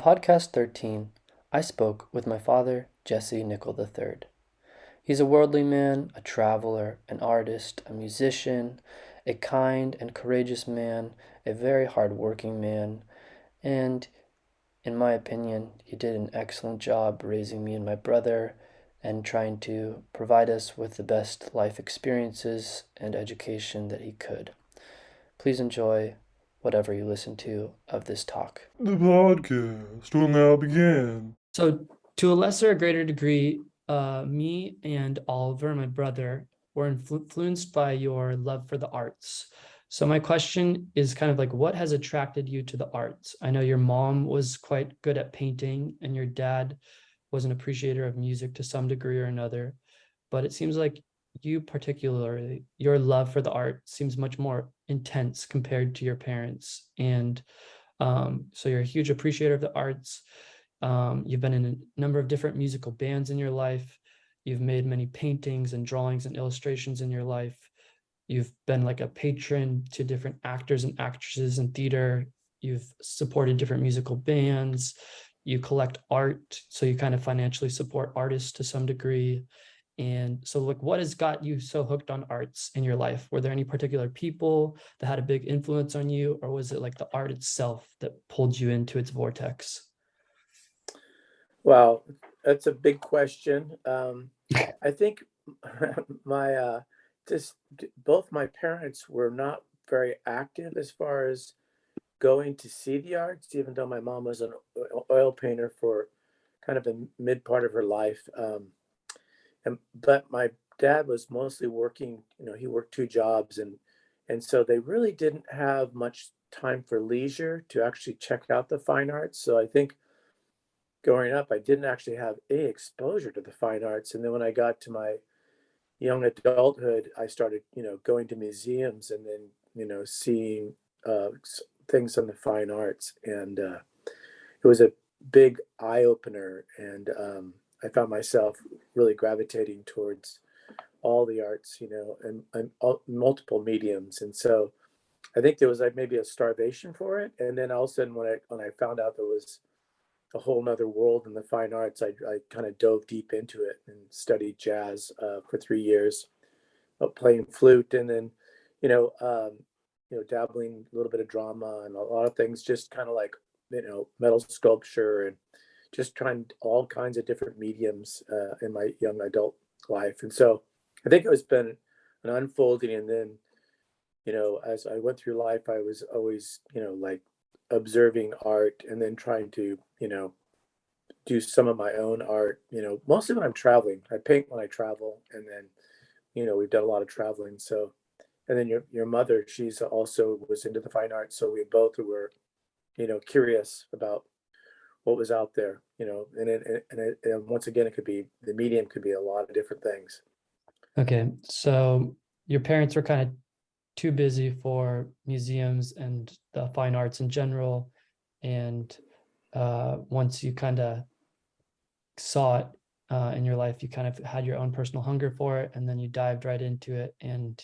podcast 13, I spoke with my father, Jesse Nickell III. He's a worldly man, a traveler, an artist, a musician, a kind and courageous man, a very hard-working man, and, in my opinion, he did an excellent job raising me and my brother and trying to provide us with the best life experiences and education that he could. Please enjoy whatever you listen to of this talk. The podcast will now begin. So, to a lesser or greater degree, me and Oliver, my brother, were influenced by your love for the arts. So, my question is kind of like, what has attracted you to the arts? I know your mom was quite good at painting, and your dad was an appreciator of music to some degree or another. But it seems like you, particularly, your love for the art seems much more intense compared to your parents. And so, you're a huge appreciator of the arts. You've been in a number of different musical bands in your life. You've made many paintings and drawings and illustrations in your life. You've been like a patron to different actors and actresses in theater. You've supported different musical bands. You collect art, so you kind of financially support artists to some degree. And so, like, what has got you so hooked on arts in your life? Were there any particular people that had a big influence on you, or was it like the art itself that pulled you into its vortex? Well, that's a big question. I think my just both my parents were not very active as far as going to see the arts, even though my mom was an oil painter for kind of the mid part of her life. But my dad was mostly working. He worked two jobs, and so they really didn't have much time for leisure to actually check out the fine arts. So I think growing up, I didn't actually have any exposure to the fine arts. And then when I got to my young adulthood, I started, going to museums and then, seeing things on the fine arts. And it was a big eye opener. And I found myself really gravitating towards all the arts, and multiple mediums. And so I think there was like maybe a starvation for it. And then all of a sudden, when I found out there was a whole nother world in the fine arts, I kind of dove deep into it and studied jazz for 3 years, playing flute, and then, you know, um, dabbling a little bit of drama and a lot of things, just kind of like, metal sculpture and just trying all kinds of different mediums in my young adult life. And so I think it's been an unfolding. And then, as I went through life, I was always, like observing art and then trying to, do some of my own art, mostly when I'm traveling. I paint when I travel. And then, we've done a lot of traveling. So, and then your mother, she's also was into the fine arts. So we both were, curious about what was out there, and once again, it could be, the medium could be a lot of different things. Okay, so your parents were kind of too busy for museums and the fine arts in general. And once you kind of saw it in your life, you kind of had your own personal hunger for it, and then you dived right into it. And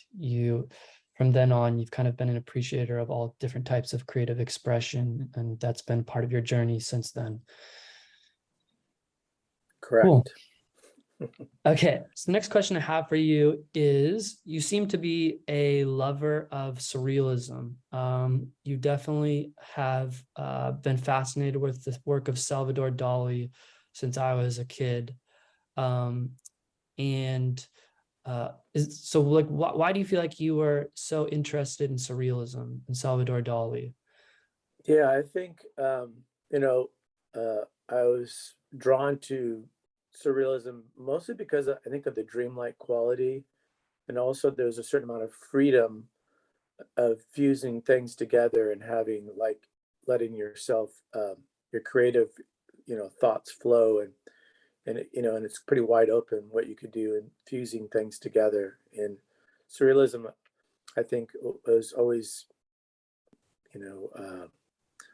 from then on, you've kind of been an appreciator of all different types of creative expression, and that's been part of your journey since then. Cool. Correct. Okay, so the next question I have for you is, you seem to be a lover of surrealism. You definitely have been fascinated with the work of Salvador Dali since I was a kid. Um, and so like, why do you feel like you were so interested in surrealism and Salvador Dali? Yeah, I think, I was drawn to surrealism mostly because I think of the dreamlike quality, and also there's a certain amount of freedom of fusing things together and having, like, letting yourself, your creative, thoughts flow, and it's pretty wide open what you could do in fusing things together. And surrealism, I think, was always, you know,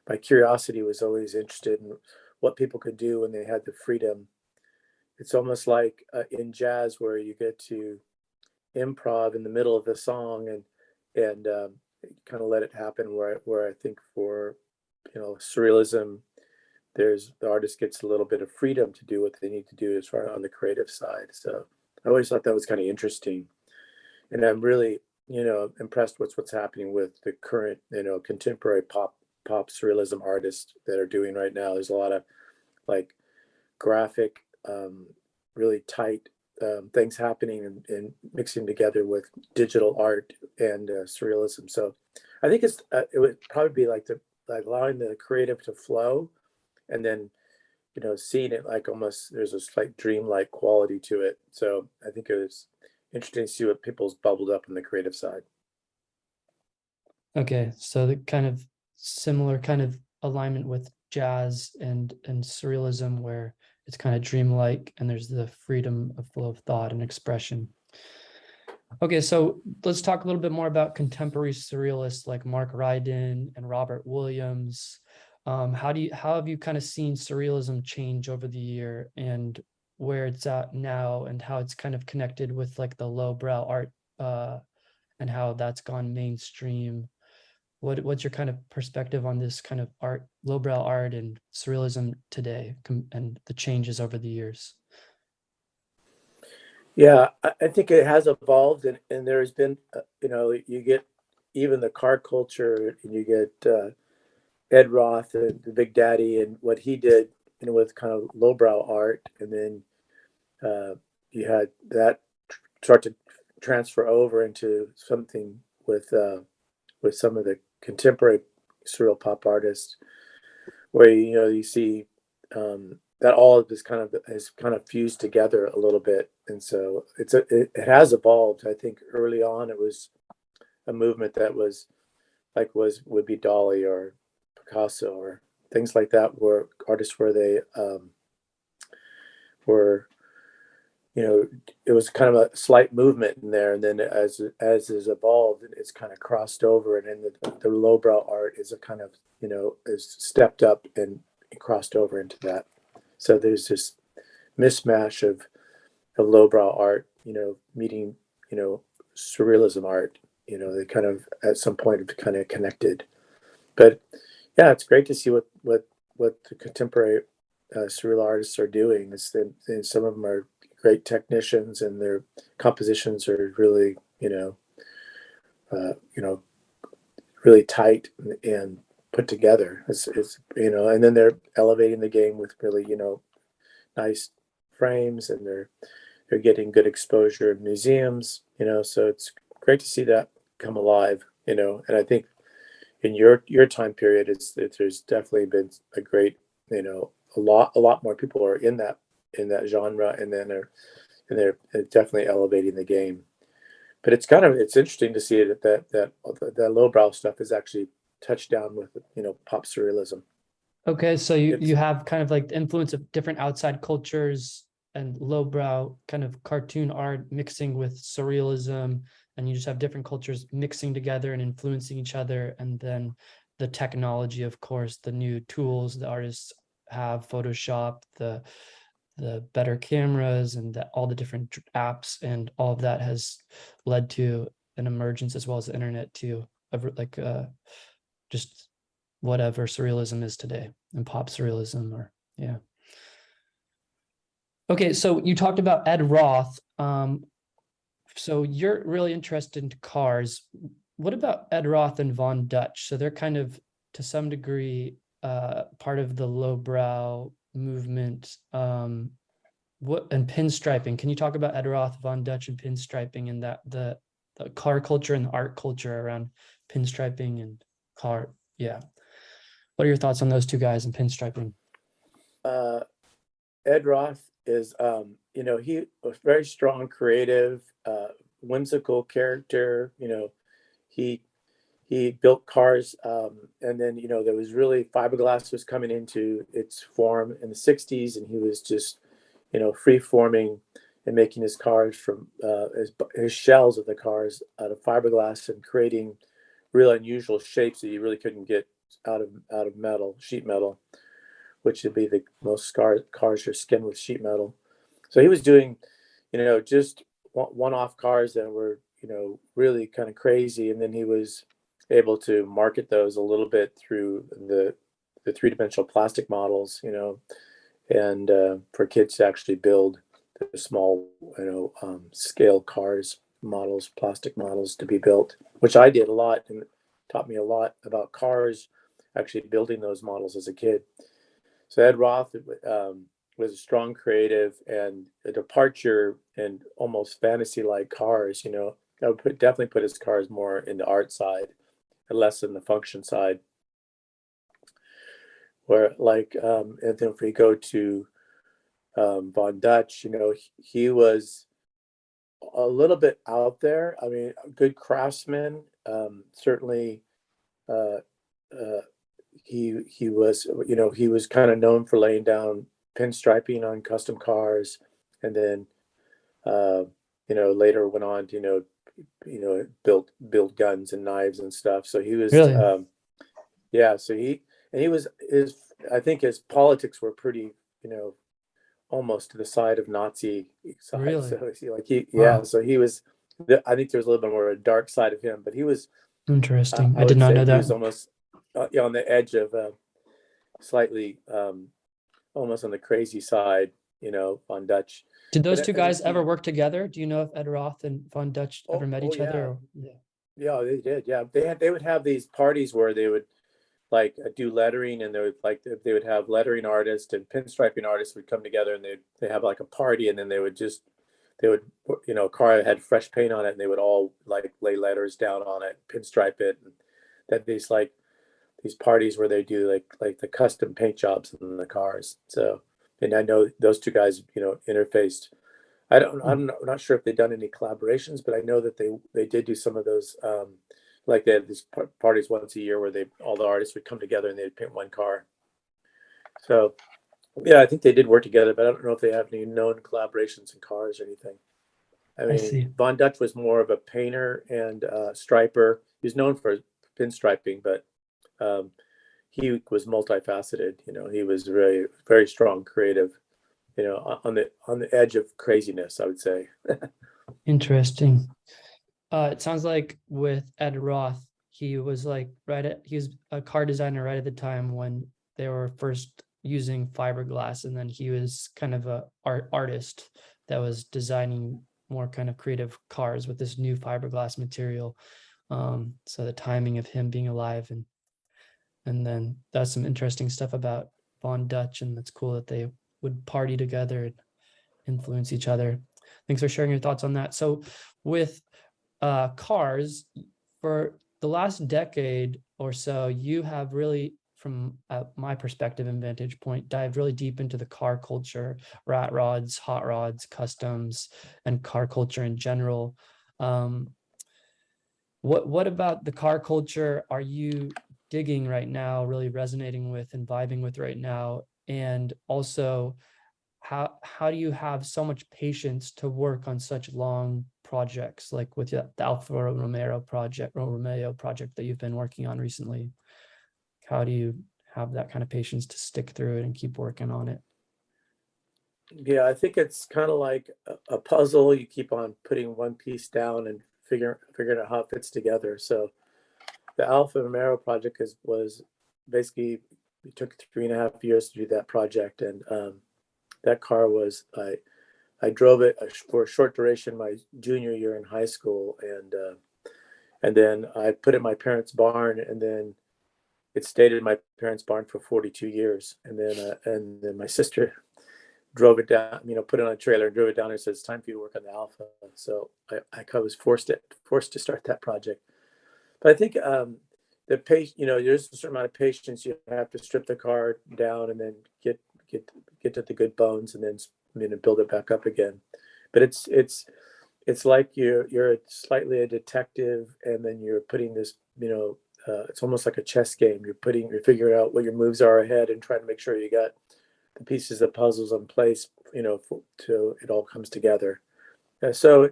my curiosity was always interested in what people could do when they had the freedom. It's almost like in jazz where you get to improv in the middle of the song and kind of let it happen. Where I think for surrealism, the artist gets a little bit of freedom to do what they need to do as far on the creative side. So I always thought that was kind of interesting, and I'm really, impressed with what's happening with the current, contemporary pop surrealism artists that are doing right now. There's a lot of like graphic, really tight things happening and mixing together with digital art and surrealism. So I think it would probably be like allowing the creative to flow, and then seeing it like almost there's a slight dreamlike quality to it. So I think it was interesting to see what people's bubbled up on the creative side. Okay, so the kind of similar kind of alignment with jazz and surrealism, where it's kind of dreamlike and there's the freedom of flow of thought and expression. Okay, so let's talk a little bit more about contemporary surrealists like Mark Ryden and Robert Williams. How have you kind of seen surrealism change over the year, and where it's at now, and how it's kind of connected with like the lowbrow art, and how that's gone mainstream? What's your kind of perspective on this kind of art, lowbrow art and surrealism today, and the changes over the years? Yeah, I think it has evolved, and there's been, you get even the car culture, and you get Ed Roth, the Big Daddy, and what he did, with kind of lowbrow art, and then you had that start to transfer over into something with some of the contemporary surreal pop artists, where you see that all of this kind of has kind of fused together a little bit, and so it has evolved. I think early on it was a movement that was would be Dolly or Picasso or things like that, where artists where they were, it was kind of a slight movement in there, and then as is evolved, it's kind of crossed over, and then the lowbrow art is a kind of, is stepped up and crossed over into that. So there's this mismatch of lowbrow art, meeting, surrealism art. They kind of at some point have kind of connected. But yeah, it's great to see what the contemporary surreal artists are doing. It's and some of them are great technicians, and their compositions are really, uh, you know, really tight and put together. It's and then they're elevating the game with really, nice frames, and they're getting good exposure in museums. So it's great to see that come alive. And I think in your time period, there's definitely been a great, a lot more people are in that genre, and then they're definitely elevating the game. But it's interesting to see that lowbrow stuff is actually touched down with pop surrealism. Okay, so you It's have kind of like the influence of different outside cultures and lowbrow kind of cartoon art mixing with surrealism, and you just have different cultures mixing together and influencing each other. And then the technology, of course, the new tools the artists have, Photoshop, the better cameras, and all the different apps, and all of that has led to an emergence, as well as the internet too, of like just whatever surrealism is today, and pop surrealism, or yeah. Okay, so you talked about Ed Roth. So you're really interested in cars. What about Ed Roth and Von Dutch? So they're kind of, to some degree, part of the lowbrow movement. What and pinstriping? Can you talk about Ed Roth, Von Dutch, and pinstriping, and that the car culture and the art culture around pinstriping and car? Yeah. What are your thoughts on those two guys and pinstriping? uh, Ed Roth is, he was very strong, creative, whimsical character. He he built cars, and then there was really fiberglass was coming into its form in the '60s, and he was just free forming and making his cars from his shells of the cars out of fiberglass, and creating real unusual shapes that you really couldn't get out of metal, sheet metal, which would be the most cars are skinned with sheet metal. So he was doing, just one-off cars that were, really kind of crazy, and then he was able to market those a little bit through the three-dimensional plastic models, and for kids to actually build the small, scale cars models, plastic models to be built, which I did a lot and taught me a lot about cars, actually building those models as a kid. So Ed Roth was a strong creative and a departure in almost fantasy-like cars. I would definitely put his cars more in the art side and less in the function side. Where and then if we go to Von Dutch, he was a little bit out there. I mean, a good craftsman. Certainly, uh, uh, he was, he was kind of known for laying down pinstriping on custom cars, and then later went on to build guns and knives and stuff. So he was Really? yeah. So he was his. I think his politics were pretty, almost to the side of Nazi side. Really? So yeah. Wow. So he was. I think there's a little bit more of a dark side of him, but he was. Interesting. I I did would not say know he that. was almost on the edge of slightly, almost on the crazy side. On Dutch. Did But those I two I think guys ever work together? Do you know if Ed Roth and Von Dutch ever met oh each other? yeah, Yeah. yeah, they did. Yeah, they would have these parties where they would like do lettering, and they would have lettering artists and pinstriping artists would come together, and they have like a party, and then they would car had fresh paint on it, and they would all like lay letters down on it, pinstripe it, and that these parties where they do like the custom paint jobs in the cars. So, and I know those two guys interfaced. I'm not sure if they've done any collaborations, but I know that they did do some of those. Like they had these parties once a year where all the artists would come together and they'd paint one car. So yeah, I think they did work together, but I don't know if they have any known collaborations in cars or anything. I I mean, see. Von Dutch was more of a painter and striper. He's known for pinstriping, but um, he was multifaceted. He was very, very strong, creative. On the edge of craziness, I would say. Interesting. It sounds like with Ed Roth, he was he was a car designer right at the time when they were first using fiberglass, and then he was kind of a artist that was designing more kind of creative cars with this new fiberglass material. So the timing of him being alive, and then that's some interesting stuff about Von Dutch, and that's cool that they would party together and influence each other. Thanks for sharing your thoughts on that. So with cars, for the last decade or so, you have really, from my perspective and vantage point, dived really deep into the car culture, rat rods, hot rods, customs, and car culture in general. What about the car culture are you digging right now, really resonating with and vibing with right now? And also, how do you have so much patience to work on such long projects, like with the Alfa Romeo project that you've been working on recently? How do you have that kind of patience to stick through it and keep working on it? Yeah, I think it's kind of like a puzzle. You keep on putting one piece down and figuring out how it fits together. So the Alfa Romeo project was basically, it took 3.5 years to do that project, and that car was I drove it for a short duration my junior year in high school, and then I put it in my parents' barn, and then it stayed in my parents' barn for 42 years, and then my sister drove it down, put it on a trailer and drove it down and said, it's time for you to work on the Alpha. So I was forced to start that project. But I think the there's a certain amount of patience. You have to strip the car down and then get to the good bones, and then build it back up again. But it's like you're slightly a detective, and then you're putting this, it's almost like a chess game. You're figuring out what your moves are ahead and trying to make sure you got the pieces of puzzles in place, till it all comes together. So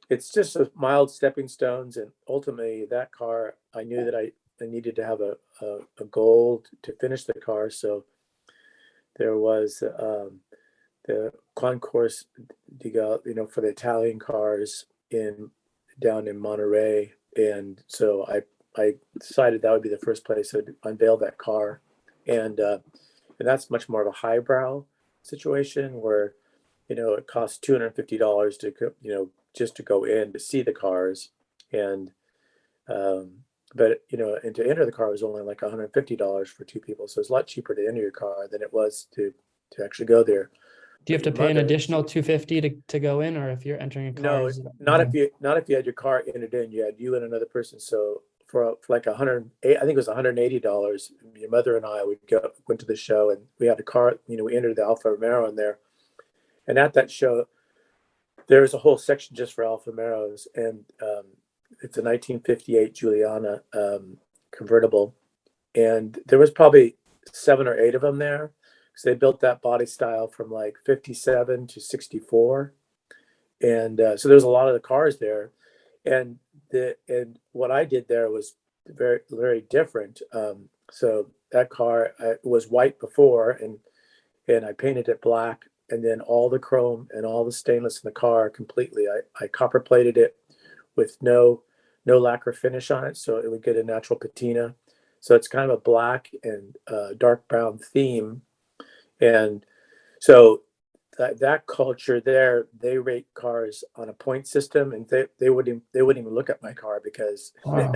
it's just a mild stepping stones, and ultimately that car, I knew that I needed to have a goal to finish the car. So there was the concourse for the Italian cars down in Monterey, and so I decided that would be the first place to unveil that car, And that's much more of a highbrow situation where, it costs $250 to go, just to go in to see the cars. And, but, and to enter the car was only like $150 for two people. So it's a lot cheaper to enter your car than it was to actually go there. Do you have But to your pay an mother, additional $250 to go in, or if you're entering a car? no, Is it not okay? if you had your car entered in, you had you and another person. So for like 108, I think it was $180. Your mother and I went to the show, and we had a car. We entered the Alfa Romeo in there, and at that show, there's a whole section just for Alfa Romeos, and it's a 1958 Juliana convertible, and there was probably 7 or 8 of them there because they built that body style from like 57 to 64. And so there's a lot of the cars there, and what I did there was very, very different. So that car was white before, and I painted it black, and then all the chrome and all the stainless in the car completely. I copper plated it with no lacquer finish on it, so it would get a natural patina. So it's kind of a black and dark brown theme, and so that culture there, they rate cars on a point system, and they wouldn't even look at my car because Wow.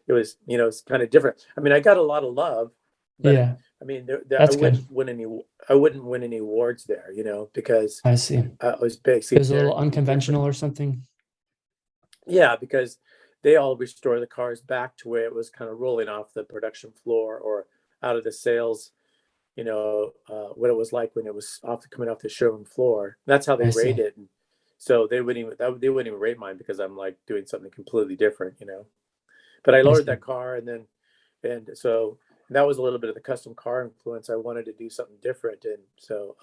it was it's kind of different. I mean, I got a lot of love, but Yeah, I mean, that's good. I wouldn't win any awards there, because I see. I was It basically was a there little to be different. unconventional or something. Yeah, because they all restore the cars back to where it was kind of rolling off the production floor or out of the sales, what it was like when it was coming off the showroom floor. That's how they I rate see. it. And so they wouldn't even rate mine because I'm like doing something completely different. But I I lowered see. that car, and so that was a little bit of the custom car influence. I wanted to do something different, and so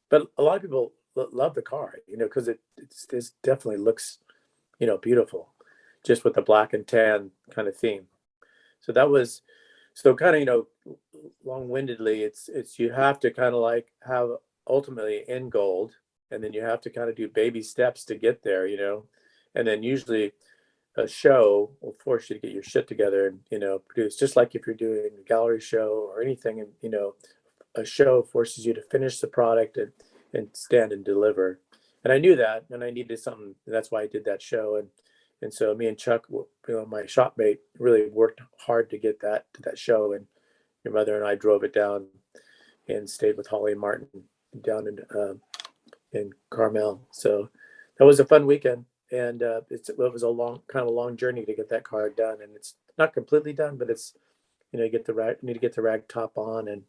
but a lot of people love the car, because it definitely looks beautiful, just with the black and tan kind of theme. So that was so kind of long-windedly. It's you have to kind of like have ultimately end gold, and then you have to kind of do baby steps to get there. And then usually a show will force you to get your shit together and produce, just like if you're doing a gallery show or anything, and a show forces you to finish the product and stand and deliver. And I knew that, and I needed something. That's why I did that show. And so me and Chuck, my shopmate, really worked hard to get that to that show. And your mother and I drove it down and stayed with Holly and Martin down in Carmel. So that was a fun weekend, and it was a long journey to get that car done. And it's not completely done, but it's you need to get the rag top on and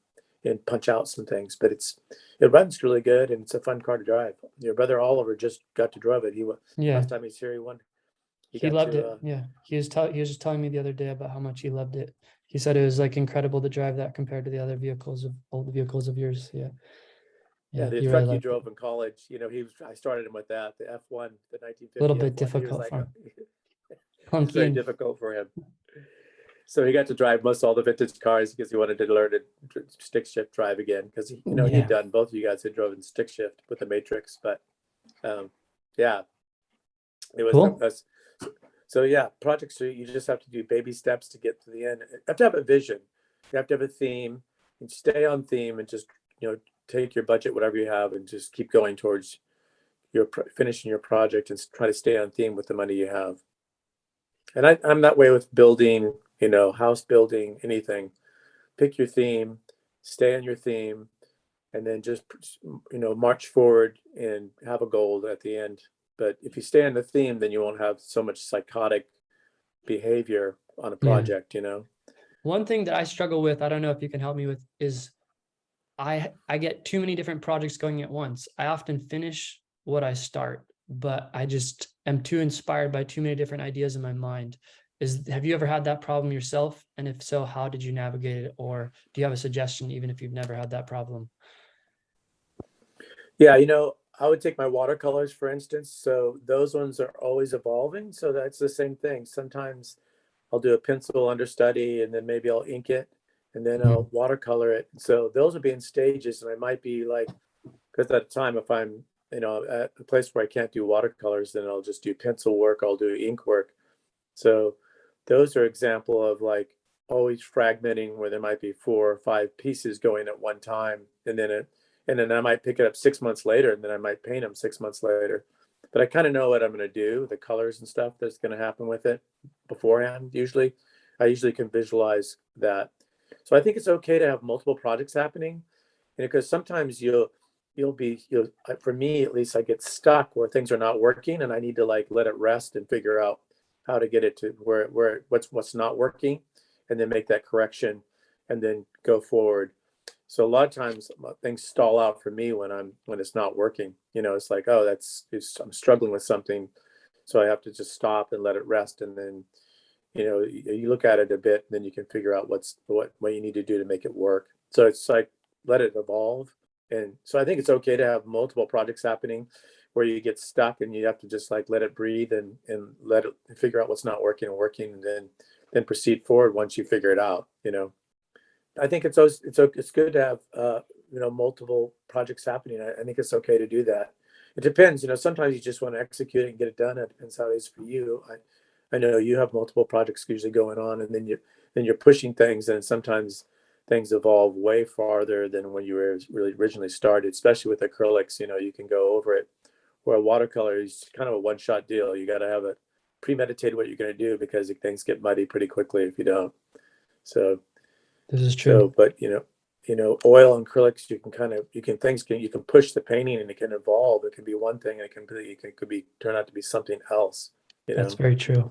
punch out some things. But it runs really good, and it's a fun car to drive. Your brother Oliver just got to drive it. Yeah, Last time he's here, he he got loved to it. Yeah, he was just telling me the other day about how much he loved it. He said it was like incredible to drive that compared to the other vehicles of old vehicles of yours. Yeah, yeah, yeah, the he really truck he loved it. drove in college. I started him with that, the F1, the A little 1950 bit F1. He was difficult like, for him. it's Clunky very and difficult for him. So he got to drive most all the vintage cars because he wanted to learn to stick shift drive again, because he had yeah, done, both of you guys had driven stick shift with the Matrix. But um, yeah, it was cool. that's so yeah, projects you just have to do baby steps to get to the end. You have to have a vision. You have to have a theme and stay on theme, and just take your budget, whatever you have, and just keep going towards finishing your project, and try to stay on theme with the money you have. And I'm that way with building, house building, anything. Pick your theme, stay on your theme, and then just march forward and have a goal at the end. But if you stay on the theme, then you won't have so much psychotic behavior on a Yeah. project. One thing that I struggle with, I don't know if you can help me with, is I get too many different projects going at once. I often finish what I start, but I just am too inspired by too many different ideas in my mind. Have you ever had that problem yourself? And if so, how did you navigate it? Or do you have a suggestion, even if you've never had that problem? Yeah, I would take my watercolors, for instance. So those ones are always evolving. So that's the same thing. Sometimes I'll do a pencil understudy, and then maybe I'll ink it, and then I'll Mhm. watercolor it. So those will be in stages, and I might be like, because at the time, if I'm at a place where I can't do watercolors, then I'll just do pencil work. I'll do ink work. So those are example of like always fragmenting, where there might be 4 or 5 pieces going at one time, and then I might pick it up 6 months later, and then I might paint them 6 months later. But I kind of know what I'm going to do, the colors and stuff that's going to happen with it beforehand. I usually can visualize that. So I think it's okay to have multiple projects happening, and because sometimes for me at least, I get stuck where things are not working, and I need to like let it rest and figure out how to get it to what's not working, and then make that correction, and then go forward. So a lot of times things stall out for me when it's not working. It's like, oh, I'm struggling with something, so I have to just stop and let it rest, and then you look at it a bit, and then you can figure out what you need to do to make it work. So it's like, let it evolve. And so I think it's okay to have multiple projects happening where you get stuck, and you have to just like let it breathe, and let it figure out what's not working and working, and then proceed forward once you figure it out. I think it's good to have multiple projects happening. I think it's okay to do that. It depends. Sometimes you just want to execute it and get it done. It depends how it is for you. I know you have multiple projects usually going on, and then you're pushing things, and sometimes things evolve way farther than when you were really originally started. Especially with acrylics, you can go over it. Where watercolor is kind of a one-shot deal. You got to have it premeditated what you're going to do, because things get muddy pretty quickly if you don't. So. This is true. So, but oil and acrylics, you can push the painting, and it can evolve. It can be one thing, and it could turn out to be something else. That's very true.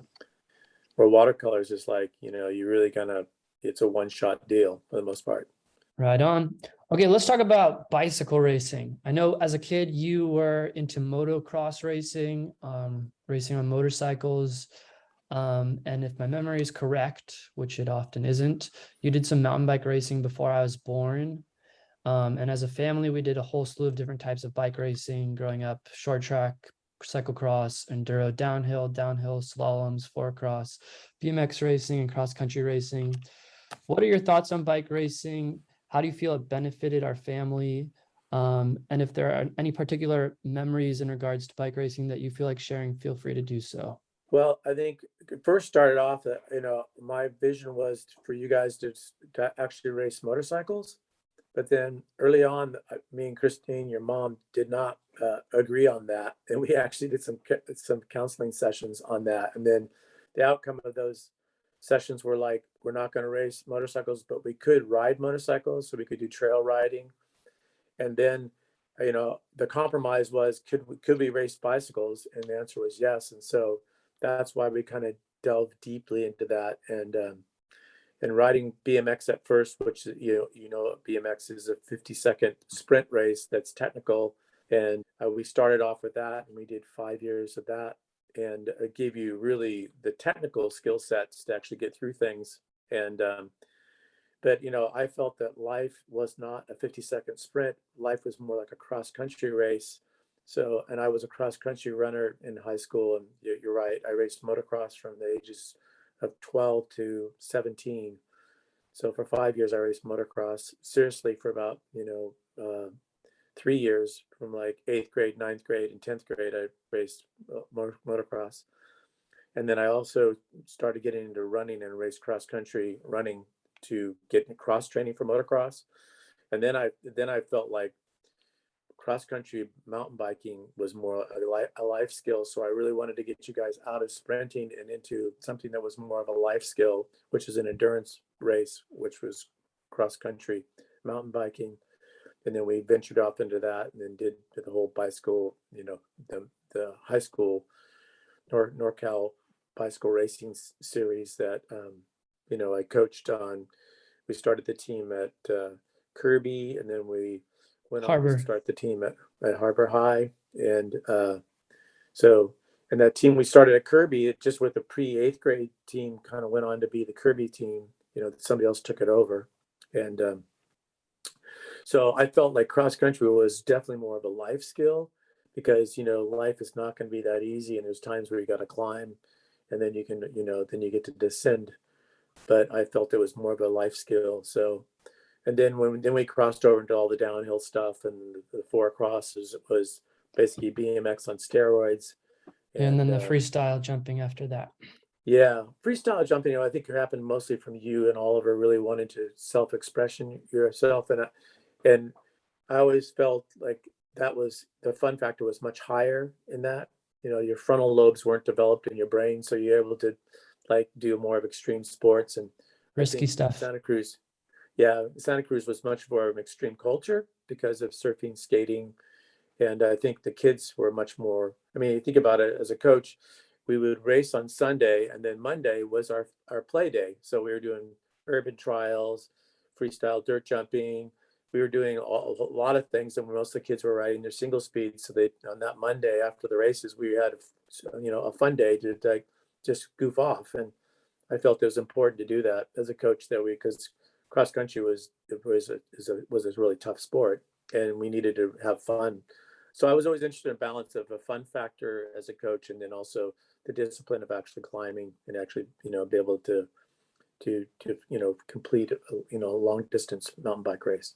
Where watercolors is like, it's a one-shot deal for the most part. Right on. Okay, let's talk about bicycle racing. I know as a kid you were into motocross racing, racing on motorcycles. And if my memory is correct, which it often isn't, you did some mountain bike racing before I was born. And as a family, we did a whole slew of different types of bike racing growing up: short track, cyclocross, enduro, downhill, slaloms, four cross, BMX racing, and cross country racing. What are your thoughts on bike racing? How do you feel it benefited our family? And if there are any particular memories in regards to bike racing that you feel like sharing, feel free to do so. Well, I think it first started off that, my vision was for you guys to actually race motorcycles. But then early on, me and Christine, your mom, did not agree on that. And we actually did some counseling sessions on that. And then the outcome of those sessions were like, we're not going to race motorcycles, but we could ride motorcycles. So we could do trail riding. And then, the compromise was, could we race bicycles? And the answer was yes. And so that's why we kind of delved deeply into that. And riding BMX at first, which BMX is a 50-second sprint race that's technical, and we started off with that, and we did 5 years of that, and it gave you really the technical skill sets to actually get through things. And but I felt that life was not a 50-second sprint. Life was more like a cross country race. So, and I was a cross country runner in high school, and you're right, I raced motocross from the ages of 12 to 17. So for 5 years, I raced motocross seriously for about 3 years. From like 8th grade, 9th grade, and 10th grade, I raced motocross. And then I also started getting into running and raced cross country running to get cross training for motocross. And then I felt like cross country mountain biking was more a life skill. So I really wanted to get you guys out of sprinting and into something that was more of a life skill, which is an endurance race, which was cross country mountain biking. And then we ventured off into that, and then did the whole bicycle, the high school NorCal bicycle racing series that, I coached on. We started the team at Kirby, and then we went on to start the team at Harbor High. And and that team we started at Kirby, it just with the pre-8th grade team, kind of went on to be the Kirby team. Somebody else took it over. And so I felt like cross country was definitely more of a life skill, because life is not going to be that easy, and there's times where you got to climb, and then you can then you get to descend. But I felt it was more of a life skill. So, and then then we crossed over into all the downhill stuff, and the four crosses was basically BMX on steroids. And then the freestyle jumping after that. Yeah, freestyle jumping, I think it happened mostly from you and Oliver really wanting to self-expression yourself, and I always felt like that was the fun factor was much higher in that. Your frontal lobes weren't developed in your brain, so you're able to like do more of extreme sports. And I Risky think stuff. Santa Cruz was much more of an extreme culture because of surfing, skating, and I think the kids were much more. I mean, you think about it as a coach, we would race on Sunday, and then Monday was our play day. So we were doing urban trials, freestyle dirt jumping. We were doing a lot of things, and most of the kids were riding their single speed. So they on that Monday after the races, we had a fun day to like just goof off. And I felt it was important to do that as a coach that week because cross country was a really tough sport, and we needed to have fun. So I was always interested in balance of a fun factor as a coach, and then also the discipline of actually climbing and actually be able to complete a long distance mountain bike race.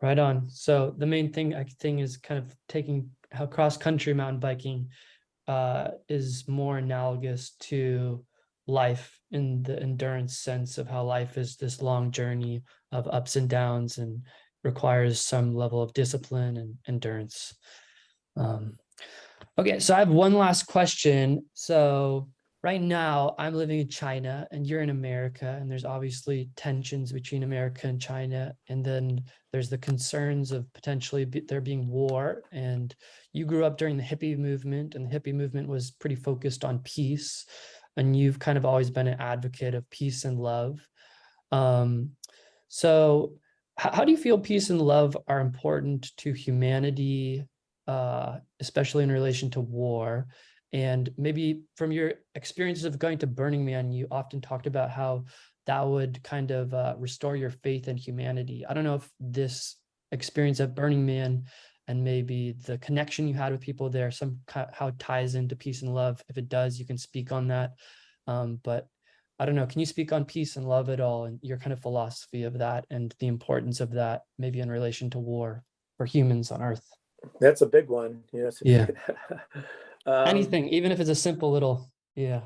Right on. So the main thing I think is kind of taking how cross country mountain biking is more analogous to life in the endurance sense of how life is this long journey of ups and downs and requires some level of discipline and endurance. Okay, so I have one last question. So right now I'm living in China and you're in America, and there's obviously tensions between America and China. And then there's the concerns of potentially there being war. And you grew up during the hippie movement, and the hippie movement was pretty focused on peace. And you've kind of always been an advocate of peace and love. So how do you feel peace and love are important to humanity, especially in relation to war? And maybe from your experiences of going to Burning Man, you often talked about how that would kind of restore your faith in humanity. I don't know if this experience at Burning Man and maybe the connection you had with people there how it ties into peace and love. If it does, you can speak on that. But I don't know, can you speak on peace and love at all and your kind of philosophy of that and the importance of that, maybe in relation to war for humans on Earth? That's a big one. Yeah. um, Anything, even if it's a simple little, yeah.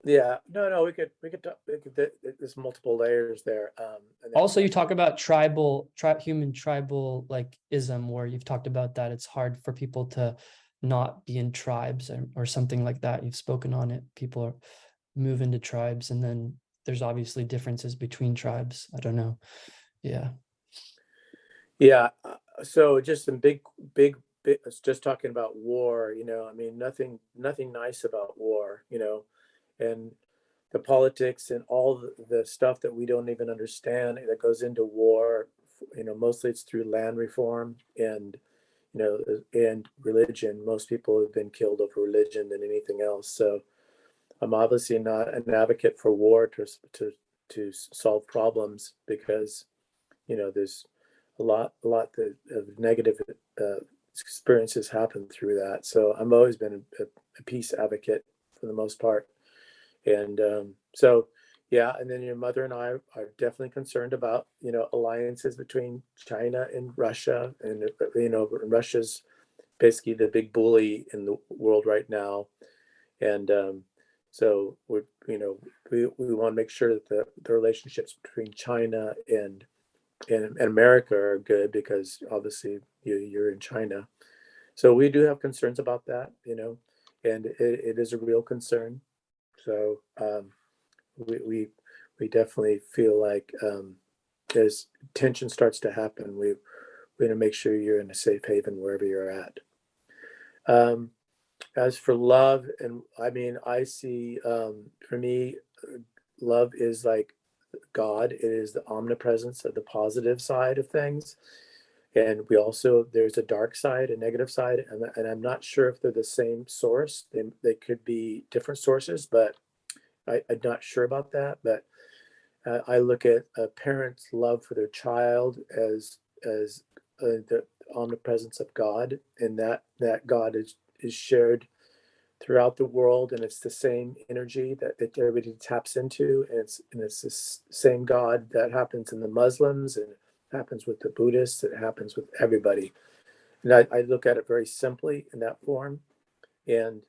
yeah, no, we could talk. There's multiple layers there. And that Also, you question. talk about human tribal like ism, where you've talked about that it's hard for people to not be in tribes or something like that. You've spoken on it. People move into tribes, and then there's obviously differences between tribes. I don't know. Yeah. Yeah. So just some big. Just talking about war. I mean, nothing nice about war. And the politics and all the stuff that we don't even understand that goes into war. Mostly it's through land reform and religion. Most people have been killed over religion than anything else. So I'm obviously not an advocate for war to solve problems because there's a lot of negative experiences happen through that. So I've always been a peace advocate for the most part, and so yeah. And then your mother and I are definitely concerned about alliances between China and Russia, and Russia's basically the big bully in the world right now, and so we want to make sure that the relationships between China and America are good because obviously you're in China. So we do have concerns about that, and it is a real concern. So we definitely feel like as tension starts to happen, we're going to make sure you're in a safe haven wherever you're at. As for love, and I mean, I see for me, love is like God. It is the omnipresence of the positive side of things. And there's a dark side, a negative side, and I'm not sure if they're the same source. They could be different sources, but I'm not sure about that. But I look at a parent's love for their child as the omnipresence of God, and that God is shared throughout the world, and it's the same energy that everybody taps into, and it's the same God that happens in the Muslims and happens with the Buddhists. It happens with everybody, and I look at it very simply in that form, and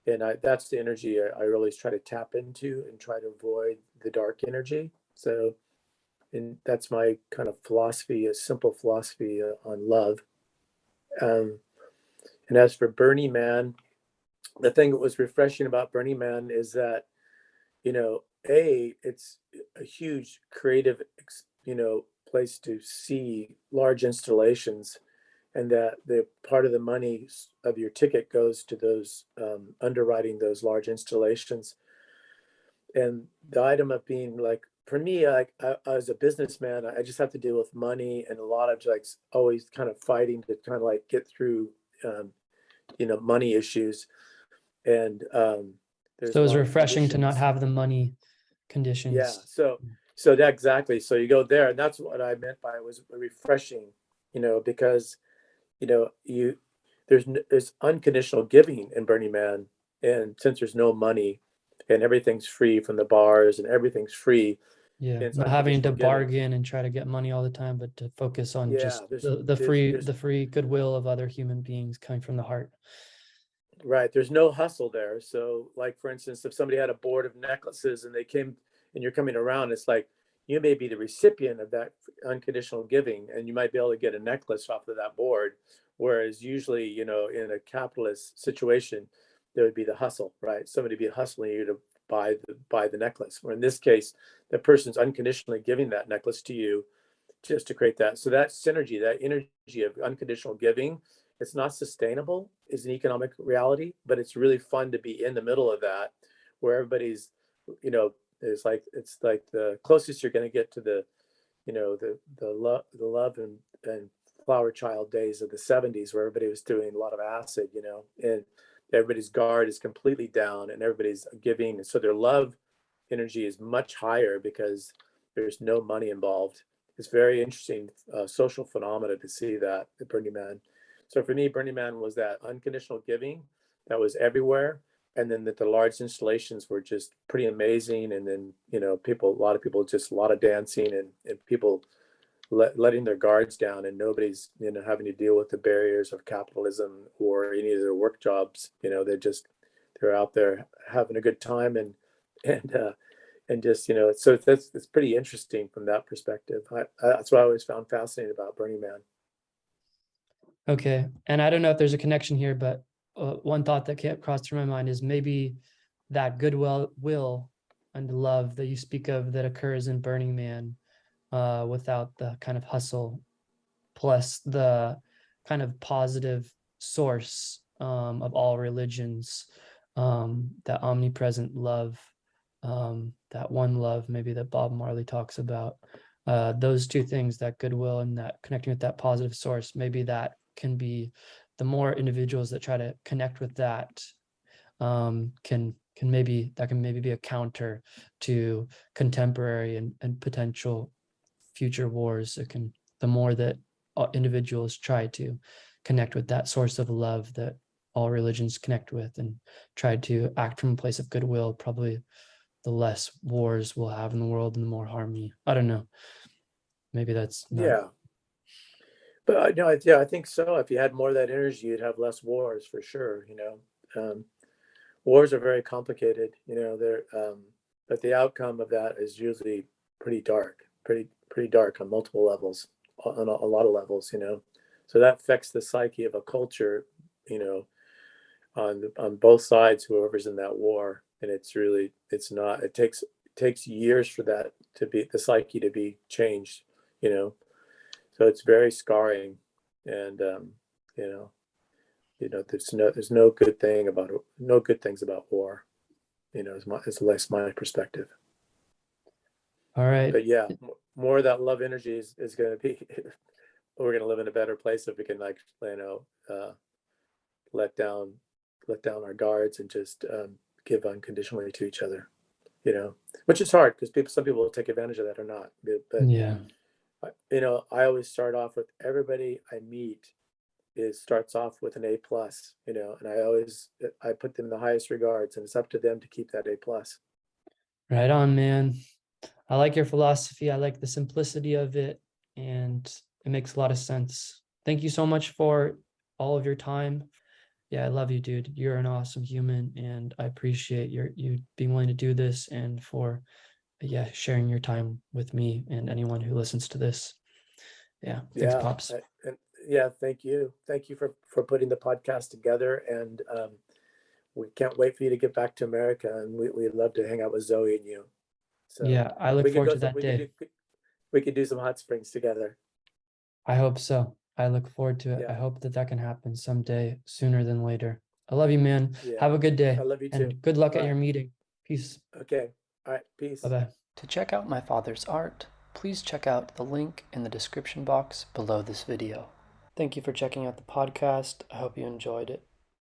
And that's the energy I really try to tap into and try to avoid the dark energy. So, and that's my kind of philosophy, a simple philosophy on love. Um, and as for Burning Man, the thing that was refreshing about Burning Man is that, it's a huge creative, place to see large installations, and that the part of the money of your ticket goes to those underwriting those large installations. And the item of being like, for me, like as a businessman, I just have to deal with money and a lot of like always kind of fighting to kind of like get through, um, money issues. And there's So a it was lot of refreshing to not conditions. have the money Yeah. conditions. So that exactly. So you go there, and that's what I meant by it was refreshing, because you there's unconditional giving in Burning Man, and since there's no money, and everything's free from the bars, and everything's free, Yeah, and it's not having to unconditional giving. bargain and try to get money all the time, but to focus on Yeah, just there's the there's free there's the free goodwill of other human beings coming from the heart. right. There's no hustle there. So, like for instance, if somebody had a board of necklaces and they came and you're coming around, it's like you may be the recipient of that unconditional giving, and you might be able to get a necklace off of that board. Whereas usually, in a capitalist situation, there would be the hustle, right? Somebody be hustling you to buy the necklace. Or in this case, the person's unconditionally giving that necklace to you just to create that. So that synergy, that energy of unconditional giving, it's not sustainable is an economic reality, but it's really fun to be in the middle of that, where everybody's, it's like the closest you're going to get to the love and flower child days of the 70s, where everybody was doing a lot of acid, and everybody's guard is completely down and everybody's giving. And so their love energy is much higher because there's no money involved. It's very interesting social phenomena to see that at Burning Man. So for me, Burning Man was that unconditional giving that was everywhere, and then that the large installations were just pretty amazing. And then a lot of people, just a lot of dancing, and people letting their guards down, and nobody's having to deal with the barriers of capitalism or any of their work jobs. They're out there having a good time, and just so it's pretty interesting from that perspective. That's what I always found fascinating about Burning Man. Okay, and I don't know if there's a connection here, but one thought that kept crossed through my mind is maybe that goodwill, will, and love that you speak of that occurs in Burning Man, without the kind of hustle, plus the kind of positive source of all religions, that omnipresent love, that one love, maybe that Bob Marley talks about. Those two things, that goodwill and that connecting with that positive source, maybe that can be the more individuals that try to connect with that, can maybe be a counter to contemporary and potential future wars. It can, the more that individuals try to connect with that source of love that all religions connect with and try to act from a place of goodwill, probably the less wars we'll have in the world and the more harmony. I don't know. Maybe that's not. Yeah, but no, yeah, I think so. If you had more of that energy, you'd have less wars for sure. Wars are very complicated. But the outcome of that is usually pretty dark, pretty dark on multiple levels, on a lot of levels. So that affects the psyche of a culture. You know, on both sides, whoever's in that war, and it's not. It takes years for that to be the psyche to be changed. You know, so it's very scarring, and you know, there's no good thing about no good things about war. Is at least my perspective. All right. But yeah, more of that love energy is going to be. We're going to live in a better place if we can let down let down our guards and just give unconditionally to each other. Which is hard because some people will take advantage of that or not. But Yeah. I always start off with everybody I meet starts off with an A+, and I put them in the highest regards, and it's up to them to keep that A+. Right on, man. I like your philosophy. I like the simplicity of it, and it makes a lot of sense. Thank you so much for all of your time. Yeah, I love you, dude. You're an awesome human, and I appreciate you being willing to do this and for sharing your time with me and anyone who listens to this. Yeah, thanks, Yeah, Pops. and yeah, thank you. Thank you for putting the podcast together, and we can't wait for you to get back to America, and we'd love to hang out with Zoe and you. So Yeah, I look forward to that we could day. do we could do some hot springs together. I hope so. I look forward to it. I Yeah, hope that can happen someday, sooner than later. I love you, man. yeah. Have a good I day love you too. and good luck All at right. your meeting. Peace. Okay. All right. Peace. Bye-bye. To check out my father's art, please check out the link in the description box below this video. Thank you for checking out the podcast. I hope you enjoyed it.